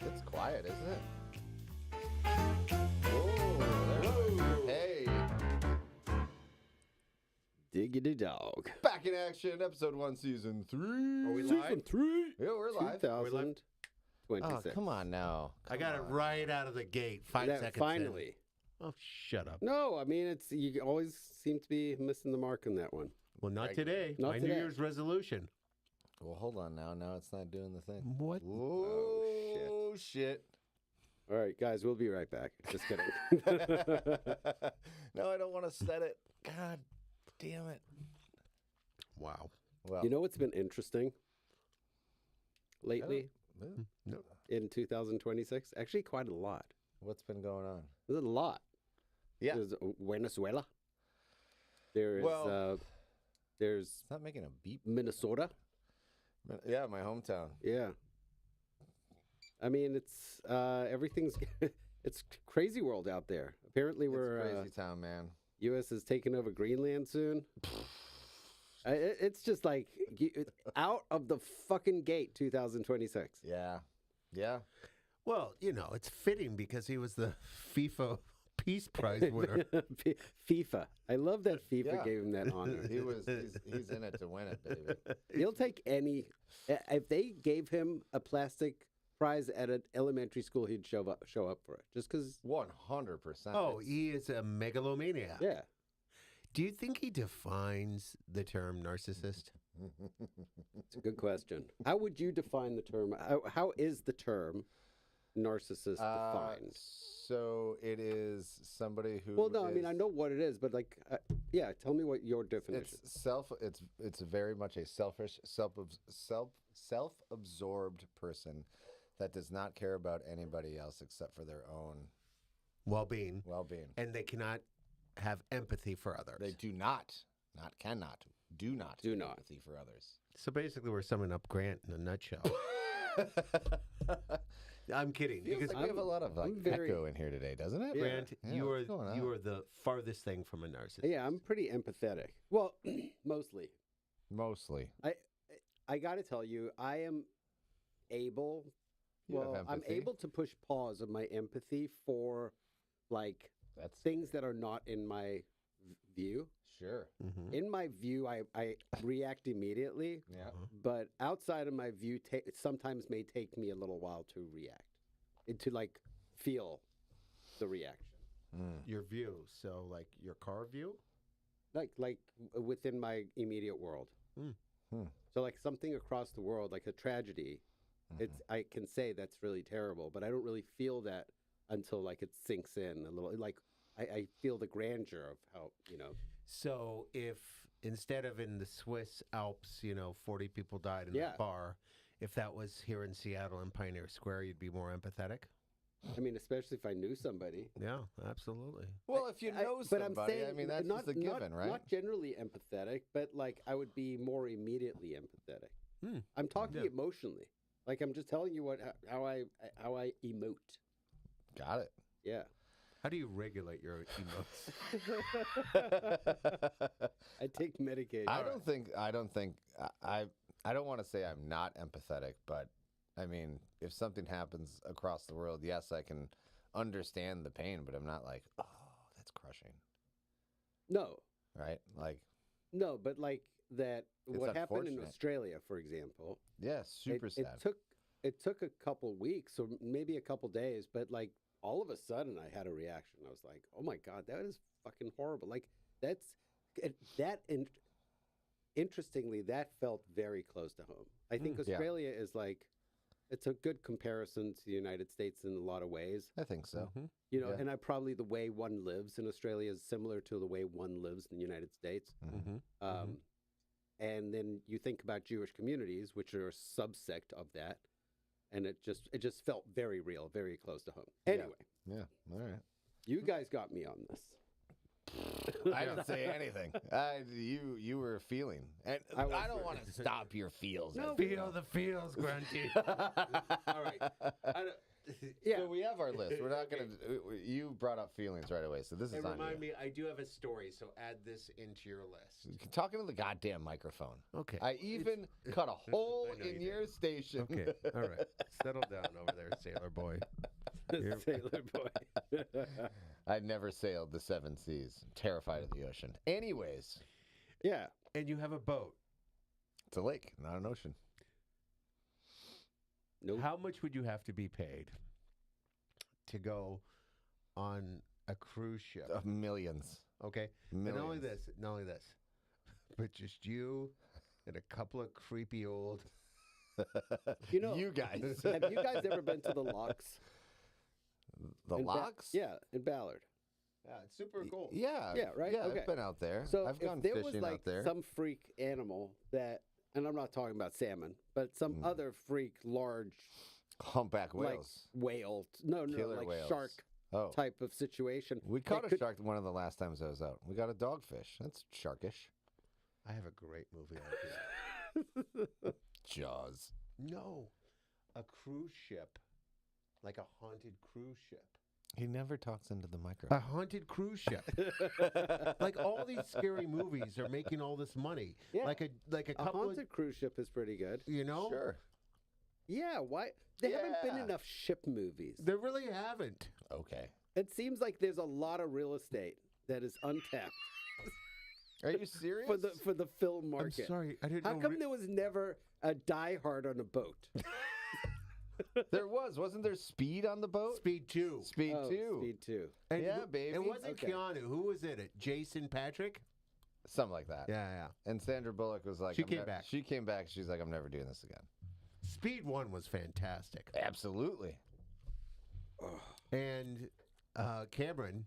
It's quiet, isn't it? Whoa. Hey. Diggity dog. Back in action, episode 1, season 3. Are we Season live? 3. Yeah, we're live. 2026. Oh, come on now. I got it right out of the gate. 5 That seconds. finally. In. Oh, shut up. No, I mean, it's you always seem to be missing the mark on that one. Well, not today. Not My today. New Year's resolution. Well, hold on now. Now it's not doing the thing. What? Oh, shit. All right, guys, we'll be right back. Just kidding. No, I don't want to set it. God damn it. Wow. Well, You know what's been interesting lately No. in 2026? Actually, quite a lot. what's been going on? There's a lot. Yeah. There's Venezuela. There's Well- there's It's not making a beep. Minnesota. Yeah, my hometown. Yeah. I mean, it's everything's it's crazy world out there. Apparently, It's we're crazy town, man. U.S. is taking over Greenland soon. It's just like out of the fucking gate, 2026. Yeah. Yeah. Well, you know, it's fitting because he was the FIFA Peace Prize winner. FIFA. I love that FIFA Yeah. gave him that honor. He's in it to win it, baby. He'll take any. If they gave him a plastic prize at an elementary school, he'd show up for it. Just because. 100%. Oh, he is a megalomaniac. Yeah. Do you think he defines the term narcissist? It's a good question. How would you define the term? How is the term narcissist defined? So it is somebody who. Well, no, I mean, is- I know what it is, but like, yeah, tell me what your definition. It's very much a selfish, self-absorbed person that does not care about anybody else except for their own Well-being. well-being. And they cannot have empathy for others. They do not cannot, do not Do have not. empathy for others. So basically, we're summing up Grant in a nutshell. I'm kidding. Feels Because like we have a lot of like I'm very- echo in here today, doesn't it? Grant, Yeah, you what's going on? are the farthest thing from a narcissist. Yeah, I'm pretty empathetic. Well, mostly. Mostly. I got to tell you, I am able. You have I'm empathy. able to push pause of my empathy for, like, That's things that are not in my view. sure. In my view, I react immediately. Yeah. But outside of my view, it sometimes may take me a little while to react, to like feel the reaction, Your view. So, like your car view? like within my immediate world. So like something across the world, like a tragedy, I can say that's really terrible, but I don't really feel that until like it sinks in a little. Like I feel the grandeur of how So, if instead of in the Swiss Alps, 40 people died in Yeah. a bar, if that was here in Seattle in Pioneer Square, you'd be more empathetic? I mean, especially if I knew somebody. Yeah, absolutely. Well, if you know But somebody, I'm saying, I mean, that's just a given, right? Not generally empathetic, but like I would be more immediately empathetic. I'm talking emotionally. Like I'm just telling you how I emote. Got it. Yeah, How do you regulate your emotions? I take medication. I don't think I don't want to say I'm not empathetic, but I mean, if something happens across the world, yes, I can understand the pain, but I'm not like, oh, that's crushing, No, right? Like, no, but like that. What happened in unfortunate. Australia, for example? yeah, super sad. It took a couple weeks or maybe a couple days, but like all of a sudden I had a reaction. I was like, "Oh my god, that is fucking horrible!" Like interestingly, that felt very close to home. I think Australia is like, it's a good comparison to the United States in a lot of ways. I think so. And I probably the way one lives in Australia is similar to the way one lives in the United States. And then you think about Jewish communities, which are a subsect of that, and it just felt very real, very close to home. Anyway, Yeah, all right. you guys got me on this. I didn't say anything. You were feeling, and I don't want to stop your feels. No, Feel the feels, Grunty. All right. Yeah. So we have our list. We're not gonna. You brought up feelings right away, so this is And on remind you. me, I do have a story, so add this into your list. Talking to the goddamn microphone. Okay. I even cut a hole I know in you your station. Okay. All right. Settle down over there, sailor boy. Sailor boy. I never sailed the seven seas. I'm terrified of the ocean. Anyways, Yeah. And you have a boat. it's a lake, not an ocean. Nope. How much would you have to be paid to go on a cruise ship? Millions. Okay. Millions. And not only this, but just you and a couple of creepy old. You know, You guys. have you guys ever been to the Locks? The in Ba- locks? Yeah, in Ballard. Yeah, it's super cool. Yeah. Yeah, right? Yeah, Okay. I've been out there. So I've gone if there was fishing like out there. some freak animal that, and I'm not talking about salmon, but some other freak large Humpback like whales. whale, no, Killer like whales. shark Oh. type of situation. We that caught a could- shark one of the last times I was out. We got a dogfish. That's sharkish. I have a great movie idea. Jaws. No, a cruise ship, like a haunted cruise ship. He never talks into the A microphone. haunted cruise ship. Like all these scary movies are making all this money. Yeah. Like a A couple haunted of, cruise ship is pretty good. you know. Sure. Yeah, why? There haven't been Yeah. enough ship movies. They really haven't. Okay. It seems like there's a lot of real estate that is untapped Are you serious? for the film I'm market. sorry, I didn't How know. come there was never a Die Hard on a boat? There wasn't there Speed on the boat? Speed 2. Speed Oh, 2. Speed 2. And Yeah, who- baby. It wasn't Okay. Keanu. Who was in it? Jason Patrick? Something like that. Yeah. And Sandra Bullock was like, She "I'm came nev- back. She came back. She's like, I'm never doing this again. Speed 1 was fantastic. Absolutely. And Cameron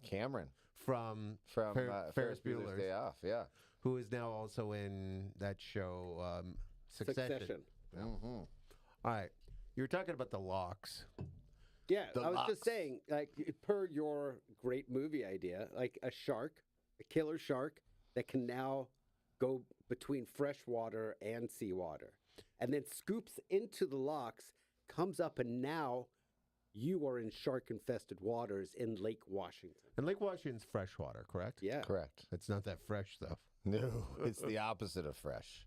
Cameron from from Ferris Bueller's Bueller's, Day Off. Yeah. who is now also in that show Succession. Mm-hmm. All right. You were talking about the locks. Yeah, The I was just Locks. saying, like, per your great movie idea, like a shark, a killer shark that can now go between fresh water and seawater and then scoops into the locks, comes up, and now you are in shark infested waters in Lake Washington. And Lake Washington's freshwater, correct? Yeah. Correct. It's not that fresh stuff. No, it's the opposite of fresh.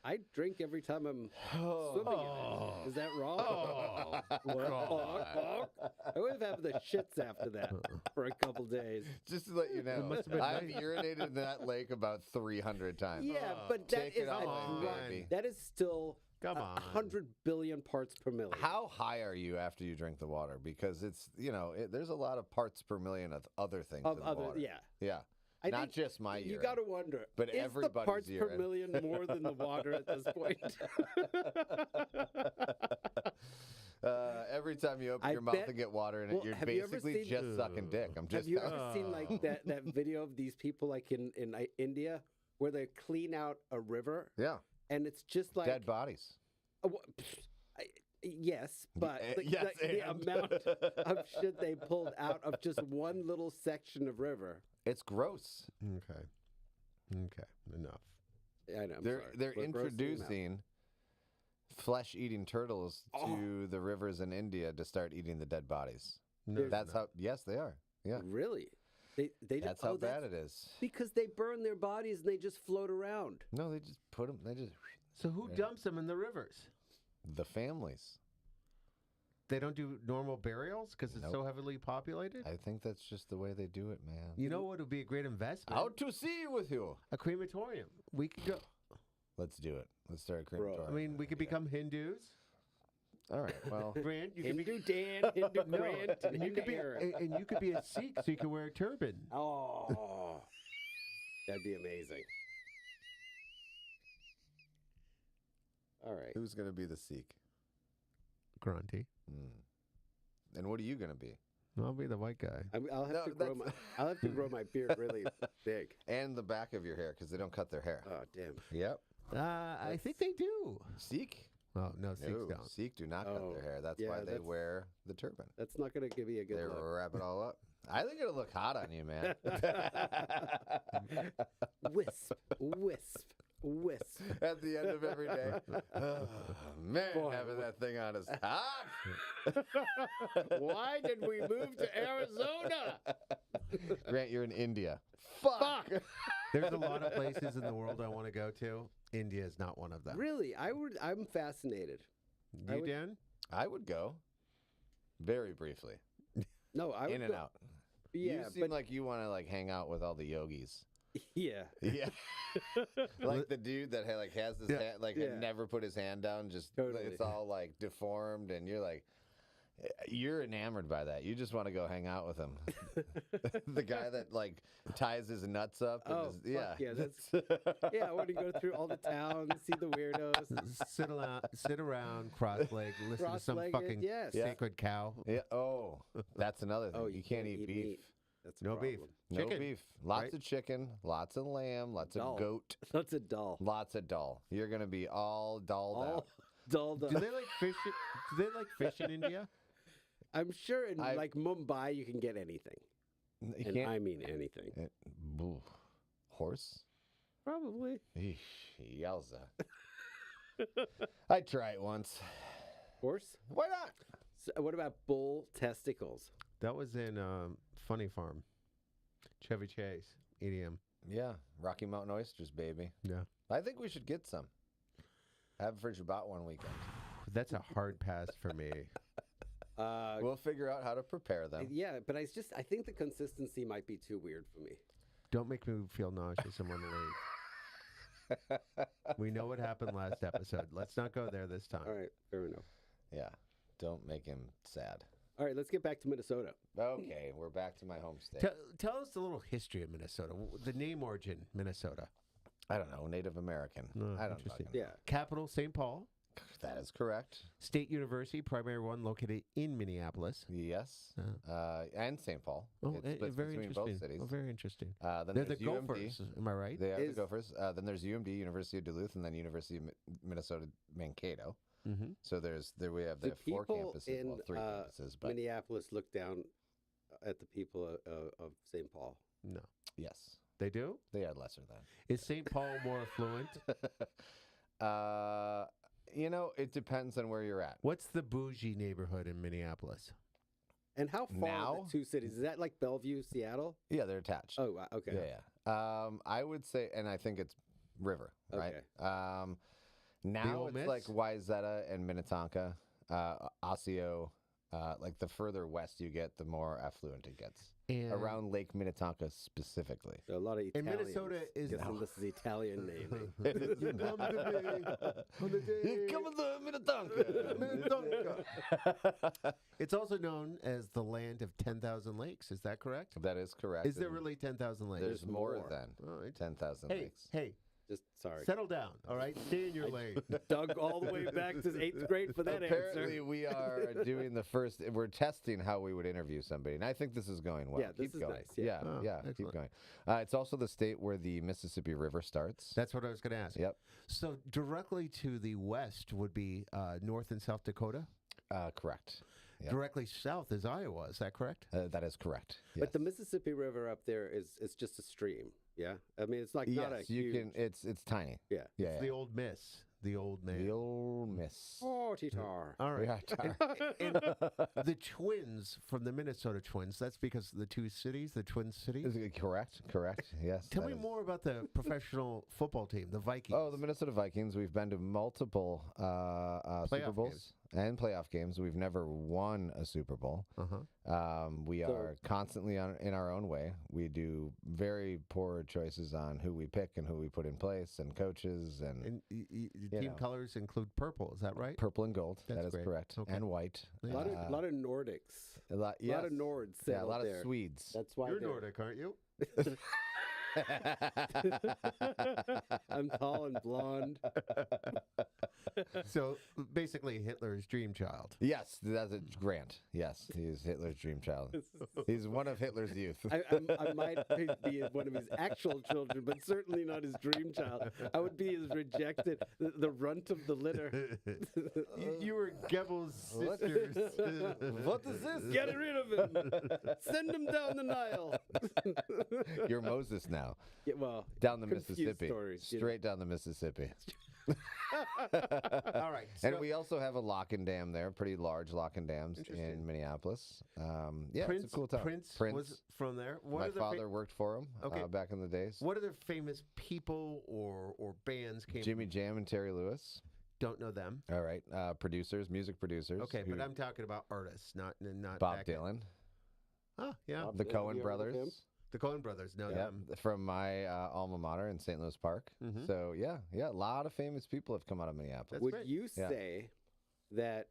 I drink every time I'm swimming in it. Is that wrong? Oh, God. I would have had the shits after that for a couple days. Just to let you know, must have been I've nice. urinated in that lake about 300 times. Yeah, but that Take it is away, a baby. that is still Come on. 100 billion parts per million. How high are you after you drink the water? Because it's, there's a lot of parts per million of other things of in other? water. Yeah, Yeah. I Not think just my urine. you got to wonder. But is the everybody's parts per urine. million more than the water at this point? Every time you open I your mouth bet- and get water in it, Well, you're have you ever basically seen- just sucking dick. I'm just Have you telling ever seen like that video of these people like in India where they clean out a river Yeah. and it's just like Dead bodies. Yes, but yes, the and. amount of shit they pulled out of just one little section of river. It's gross. Okay. Enough. I know. I'm They're sorry. they're We're grossing them out. introducing flesh-eating turtles to the rivers in India to start eating the dead bodies. No, That's how. Yes, they are. Yeah. Really? They That's how bad it is. Because they burn their bodies and they just float around. No, they just put them. They just So who dumps them in the rivers? the families. They don't do normal burials because it's Nope. so heavily populated? I think that's just the way they do it, man. You know what would be a great investment? Out to sea with you. A crematorium. We could go. Let's do it. Let's start a Bro, crematorium. I mean, we could become Hindus. All right. Well, Grant, you could be. Hindu Dan, Hindu No, Grant, and you Hindu could be, Aaron. and you could be a Sikh, so you could wear a turban. Oh, that'd be amazing. All right. who's gonna be the Sikh? Grunty. And what are you gonna be? I'll be the white guy. I'll have No, to grow that's- I'll have to grow my beard really big. And the back of your hair because they don't cut their hair. Oh damn. Yep. I think they do. Sikh? Oh, no, Sikhs No, don't. Sikh do not cut Oh, their hair. That's yeah, why they that's- wear the turban. That's not gonna give me a good They look. wrap it all up. I think it'll look hot on you, man. Wisp, wisp, wisp. at the end of every day. Oh, man, Boy, having that thing on is hot. Why did we move to Arizona? Grant, you're in India. Fuck. There's a lot of places in the world I want to go to. India is not one of them. Really, I'm fascinated. I You, would- Dan? I would go. Very briefly. No, I would In and go- out. Yeah, you seem like you want to like hang out with all the yogis. yeah. Yeah. Like the dude that like has his Yeah. hand like Yeah. had never put his hand down, just Totally. it's all like deformed and you're enamored by that. You just want to go hang out with him. The guy that like ties his nuts up and Oh, his, fuck yeah, Yeah, I want to go through all the towns, see the weirdos. Sit around, cross-legged, listen to some Cross-legged, fucking yes. Yeah. sacred cow. Yeah. Oh, that's another thing. Oh, you can't eat beef. meat. That's a No beef. problem. No Chicken, beef. Lots right? of chicken, lots of lamb, lots Dull. of goat, That's a dull. lots of dull. You're gonna be all dulled All out. dulled Do up. they like fish? Do they like fish in India? I'm sure in I- like Mumbai you can get anything, You and can't. I mean anything. Ooh. Horse. Probably. Eesh, yowza. I'd try it once. Horse. Why not? So what about bull testicles? That was in Funny Farm. Chevy Chase, EDM. Yeah, Rocky Mountain oysters, baby. Yeah. I think we should get some. Have for Shabbat one weekend. That's a hard pass for me. We'll figure out how to prepare them. Yeah, but I think the consistency might be too weird for me. Don't make me feel nauseous and want to leave. We know what happened last episode. Let's not go there this time. All right, fair enough. Yeah, don't make him sad. All right, let's get back to Minnesota. Okay, we're back to my home state. Tell us a little history of Minnesota. The name origin, Minnesota. I don't know, Native American. No, I don't interesting. know. Yeah. Capital, St. Paul. That is correct. State University, primary one, located in Minneapolis. Yes. And St. Paul. Oh, It splits very between interesting. both cities. Oh, very interesting. Then They're the there's UMD. Gophers, am I right? They are Is- the Gophers. Then there's UMD, University of Duluth, and then University of Minnesota Mankato. Mm-hmm. So we have Do the four people campuses, in well, three campuses, but Minneapolis look down at the people of St. Paul? No. yes, They do? they are lesser than. Is St. Paul more affluent? It depends on where you're at. What's the bougie neighborhood in Minneapolis? And how far are Now? the two cities? Is that like Bellevue, Seattle? Yeah, they're attached. Oh, wow, okay. Yeah. I would say, and I think it's river, right? Okay. Now Ole it's Miss? like Wayzata and Minnetonka, Osseo. Like the further west you get, the more affluent it gets. And Around Lake Minnetonka specifically. So a lot of And Italians. Minnesota is- guessing this is Italian naming. You come to me on the day- Here comes the Minnetonka. It's also known as the land of 10,000 lakes. Is that correct? That is correct. Is there And really 10,000 lakes? There's more more. than All right. 10,000 Hey, lakes. hey, Just sorry. settle down. All right, stay in your lane. Dug all the way back to 8th grade for that Apparently, answer. we are doing the first. We're testing how we would interview somebody, and I think this is going well. Yeah, this keep is going. nice, yeah. Oh, Keep excellent. going. It's also the state where the Mississippi River starts. That's what I was going to ask. Yep, So directly to the west would be North and South Dakota. correct. Yep. Directly south is Iowa. Is that correct? That is correct. But the Yes. Mississippi River up there is just a stream. Yeah, I mean it's like not a Yes, you huge. can. It's tiny. Yeah. Yeah, It's yeah. the old miss. The old man. The old miss. Oh, Titar. All right. Yeah, And the Twins from the Minnesota Twins. That's because of the two cities, the Twin Cities. Is it correct. Yes. Tell that me is- more about the professional football team, the Vikings. Oh, the Minnesota Vikings. We've been to multiple Super Playoff Bowls games. and playoff games. We've never won a Super Bowl. Uh-huh. We So- are constantly in our own way. We do very poor choices on who we pick and who we put in place, and coaches, and And the You team know. colors include purple. Is that right? purple and gold. That's That is great. correct. Okay. And white. A Yeah. lot of Nordics. A lot, A lot of yes. Nords. Yeah, a settled lot there. of Swedes. That's why You're they're- Nordic, aren't you? I'm tall and blonde. So basically, Hitler's dream child. Yes, that's a Grant. Yes, he's Hitler's dream child. He's one of Hitler's youth. I might be one of his actual children, but certainly not his dream child. I would be his rejected, the runt of the litter. You were Goebbels' What? sisters. What is this? Get rid of him. Send him down the Nile. You're Moses now. Yeah, well, Down the confused Mississippi. stories, you know. Straight down the Mississippi. All right. And so we also have a lock and dam there, pretty large lock and dams in Minneapolis. Yeah, Prince, it's a cool town. Prince was from there. What My other father worked for him Okay. back in the days. What other famous people or bands came? Jimmy Jam and Terry Lewis. Don't know them. All right, producers, music producers. Okay, who- but I'm talking about artists, not Bob back in- Dylan, Oh, yeah. Bob the Dylan, Coen you heard of him? brothers. The Coen Brothers know Yeah, them. from my alma mater in St. Louis Park. Mhm. So yeah, a lot of famous people have come out of Minneapolis. That's Would great. you Yeah. say that?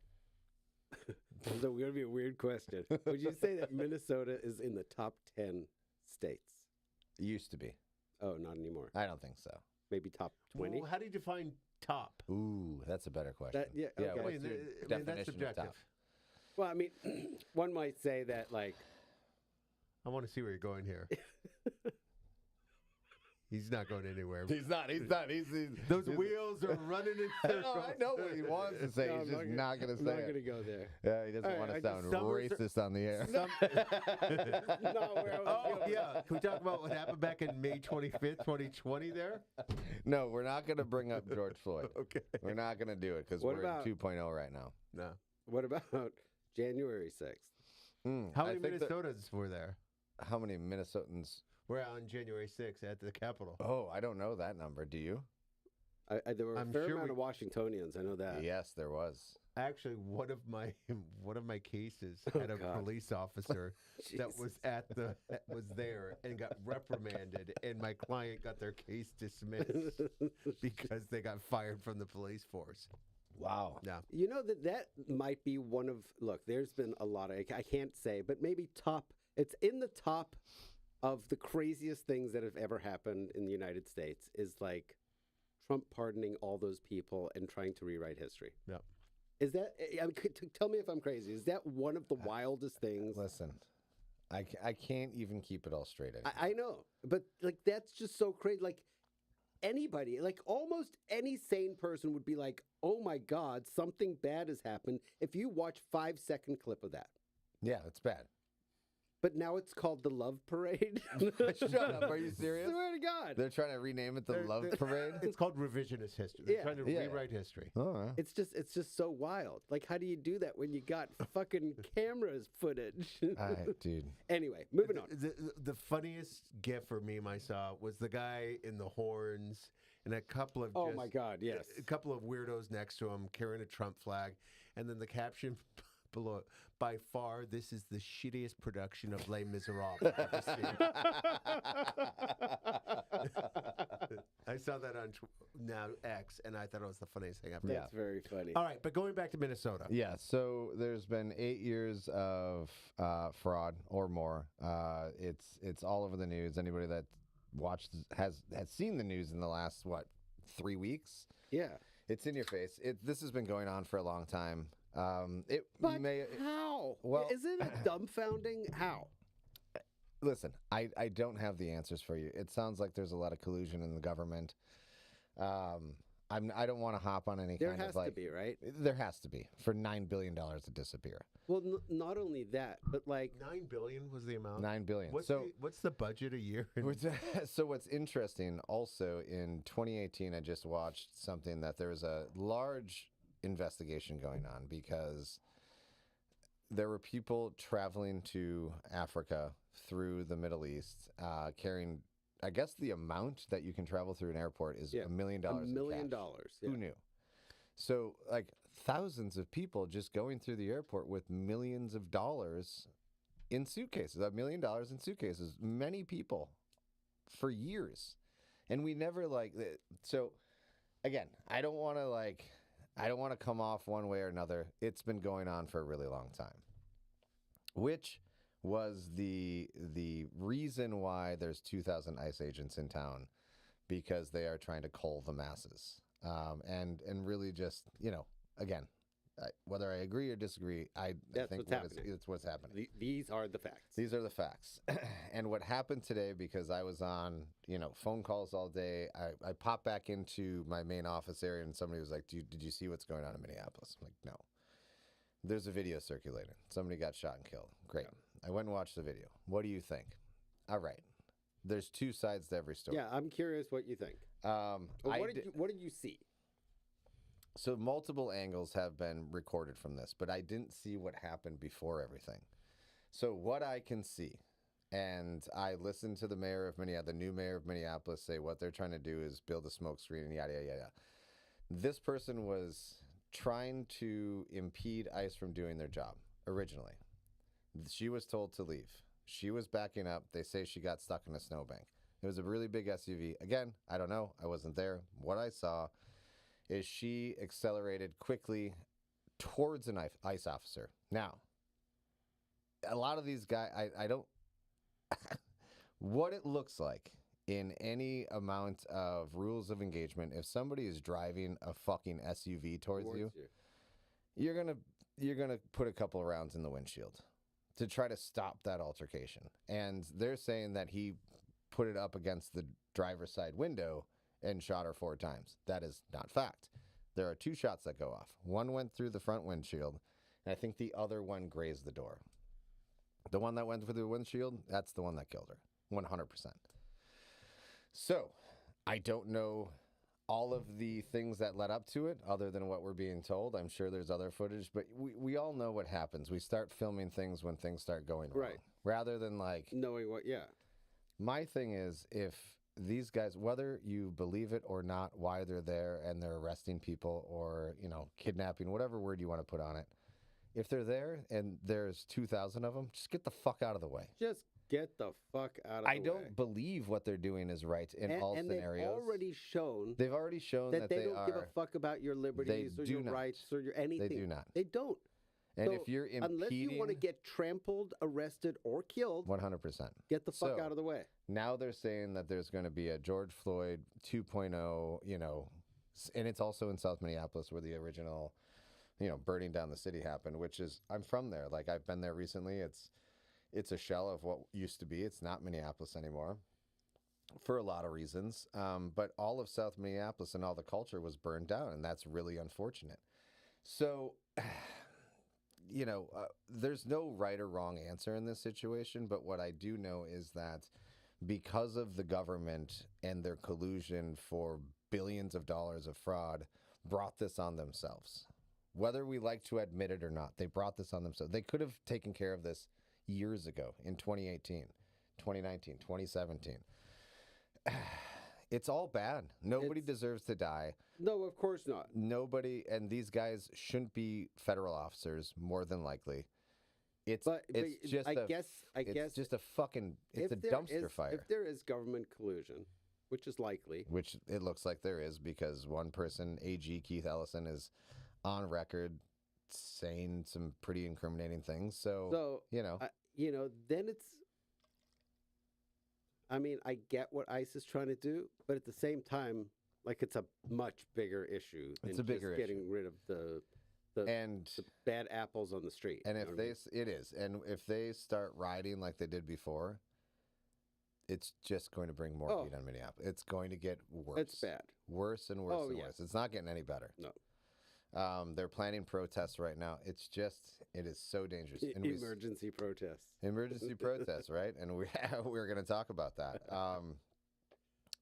This is going to be a weird question. Would you say that Minnesota is in the top 10 states? It used to be. Oh, not anymore. I don't think so. Maybe top 20. Well, how do you define top? Ooh, that's a better question. Yeah, okay. what's I mean, your that's definition of subjective. top? Well, I mean, one might say that like I want to see where you're going here. He's not going anywhere. He's not. He's Those wheels are running in circles. I know what he wants to say. No, He's I'm just not going to I'm say not it. going to go there. Yeah, he doesn't All want right, to I just- sound summers are- racist on the air. Not where I was Oh, going. yeah. Can we talk about what happened back in May 25th, 2020 there? No, we're not going to bring up George Floyd. Okay. We're not going to do it because What we're about- in 2.0 right now. No. What about January 6th? How I many think that- Minnesotans were there? How many Minnesotans? We're on January 6th at the Capitol. Oh, I don't know that number. Do you? There were a I'm fair sure amount of Washingtonians. I know that. Yes, there was. Actually, one of my cases Oh, had a God. police officer that Jesus. was there and got reprimanded, and my client got their case dismissed because they got fired from the police force. Wow. Yeah. You know that might be one of. Look, there's been a lot of. I can't say, but maybe top. It's in the top of the craziest things that have ever happened in the United States. Is like Trump pardoning all those people and trying to rewrite history. Yeah. Is that? I mean, tell me if I'm crazy. Is that one of the wildest things? Listen, I can't even keep it all straight anymore. I know, but like that's just so crazy. Like anybody, like almost any sane person would be like, "Oh my God, something bad has happened." If you watch 5-second clip of that, Yeah, it's bad. but now it's called the Love Parade. Shut up. Are you serious? Swear to God, They're trying to rename it the They're- Love they're- Parade? It's called revisionist history. They're Yeah. trying to Yeah. rewrite history. Oh, it's just so wild. Like, how do you do that when you got fucking cameras footage? dude. Anyway, moving on. The funniest gif or meme I saw was the guy in the horns and a couple of Oh just- my God, yes. a couple of weirdos next to him carrying a Trump flag, and then the caption below it, "By far, this is the shittiest production of Les Miserables I've ever seen." I saw that on now X, and I thought it was the funniest thing I've ever. That's very funny. All right, but going back to Minnesota. Yeah, so there's been 8 years of fraud or more. It's all over the news. Anybody that watched has seen the news in the last 3 weeks. Yeah. It's in your face. This has been going on for a long time. It But may how? well- Isn't it dumbfounding? How? listen. I don't have the answers for you. It sounds like there's a lot of collusion in the government. I don't want to hop on any There kind has of like. to be, right? There has to be for $9 billion to disappear. Well, not only that, but like, $9 billion was the amount. $9 billion. What's the budget a year? So what's interesting also in 2018, I just watched something that there was a large investigation going on because there were people traveling to Africa through the Middle East carrying, I guess the amount that you can travel through an airport is Yeah, $1 million. $1 in million. cash. Yeah. Who knew? So like thousands of people just going through the airport with millions of dollars in suitcases, $1 million in suitcases, many people for years. And we never so again, I don't want to come off one way or another. It's been going on for a really long time, which was the reason why there's 2,000 ICE agents in town, because they are trying to cull the masses. And really just, again, whether I agree or disagree, I That's think what's happening. it's what's happening. These are the facts. These are the facts. And what happened today, because I was on, phone calls all day, I popped back into my main office area and somebody was like, did you see what's going on in Minneapolis? I'm like, no. There's a video circulating. Somebody got shot and killed. Great. I went and watched the video. What do you think? All right. There's two sides to every story. Yeah, I'm curious what you think. What What did you see? So multiple angles have been recorded from this, but I didn't see what happened before everything. So what I can see, and I listened to the mayor of Minneapolis, the new mayor of Minneapolis, say what they're trying to do is build a smoke screen and yada yada yada. This person was trying to impede ICE from doing their job originally. She was told to leave. She was backing up. They say she got stuck in a snowbank. It was a really big SUV. Again, I don't know. I wasn't there. What I saw is she accelerated quickly towards an ICE officer. Now, a lot of these guys, I don't. What it looks like in any amount of rules of engagement, if somebody is driving a fucking SUV towards you, you're gonna put a couple of rounds in the windshield to try to stop that altercation. And they're saying that he put it up against the driver's side window and shot her 4 times. That is not fact. There are 2 shots that go off. One went through the front windshield, and I think the other one grazed the door. The one that went through the windshield, that's the one that killed her, 100%. So, I don't know all of the things that led up to it, other than what we're being told. I'm sure there's other footage, but we all know what happens. We start filming things when things start going wrong. Right. Rather than like... Knowing what, yeah. My thing is, if these guys, whether you believe it or not, why they're there and they're arresting people or, you know, kidnapping, whatever word you want to put on it, if they're there and there's 2,000 of them, just get the fuck out of the way. Just get the fuck out of the way. I don't believe what they're doing is right in all scenarios. They've already shown that they don't give a fuck about your liberties or your rights or your anything. They do not. They don't. And So, if you're impeding, unless you want to get trampled, arrested, or killed, 100%. get the fuck So, out of the way. Now they're saying that there's going to be a George Floyd 2.0, you know, and it's also in South Minneapolis where the original, you know, burning down the city happened, which is, I'm from there. Like, I've been there recently. It's a shell of what used to be. It's not Minneapolis anymore for a lot of reasons. But all of South Minneapolis and all the culture was burned down, and that's really unfortunate. So, you know, there's no right or wrong answer in this situation, but what I do know is that because of the government and their collusion for billions of dollars of fraud, brought this on themselves. Whether we like to admit it or not, they brought this on themselves. They could have taken care of this years ago in 2018, 2019, 2017. It's all bad. Nobody deserves to die. No, of course not. Nobody, and these guys shouldn't be federal officers, more than likely. It's just I guess just a fucking, it's a dumpster fire. If there is government collusion, which is likely. Which it looks like there is, because one person, AG Keith Ellison, is on record saying some pretty incriminating things. So you know. Then it's, I mean, I get what ICE is trying to do, but at the same time, like, it's a much bigger issue than just getting rid of the bad apples on the street. And if it is, and if they start rioting like they did before, it's just going to bring more heat on Minneapolis. It's going to get worse. It's bad. Worse and worse and worse. It's not getting any better. No. They're planning protests right now. It is so dangerous. And emergency protests. Emergency protests, right? And we're going to talk about that.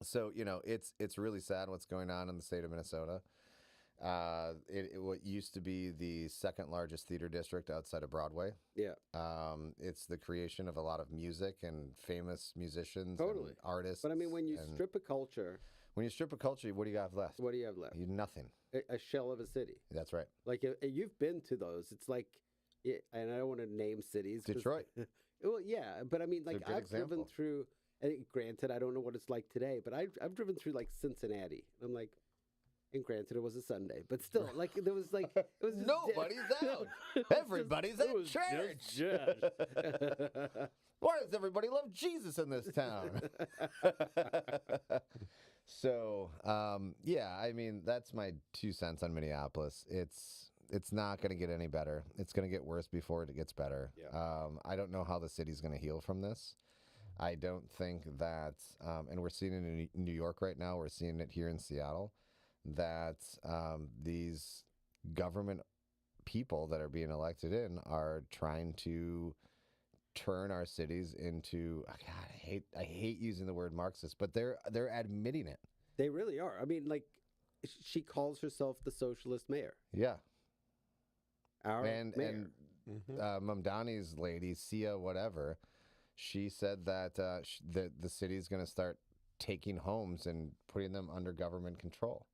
So, you know, it's really sad what's going on in the state of Minnesota. What used to be the second largest theater district outside of Broadway. Yeah. It's the creation of a lot of music and famous musicians and artists. But I mean, when you strip a culture... When you strip a culture, what do you have left? What do you have left? Nothing. A shell of a city. That's right. Like, you've been to those. It's like, and I don't want to name cities. Detroit. Well, yeah, but I mean, like, I've driven through, granted, I don't know what it's like today, but I've driven through, like, Cincinnati. I'm like, and granted, it was a Sunday, but still, like, there was, like, it was just nobody's out. Everybody's at church. Why does everybody love Jesus in this town? So, yeah, I mean, that's my 2 cents on Minneapolis. It's not going to get any better. It's going to get worse before it gets better. Yeah. I don't know how the city's going to heal from this. I don't think that, and we're seeing it in New York right now. We're seeing it here in Seattle, that these government people that are being elected in are trying to turn our cities into, God, I hate using the word Marxist, but they're admitting it. They really are. I mean, like, she calls herself the socialist mayor. Yeah. Our And mayor. Mamdani's lady, Sia, whatever, she said that the city is going to start taking homes and putting them under government control.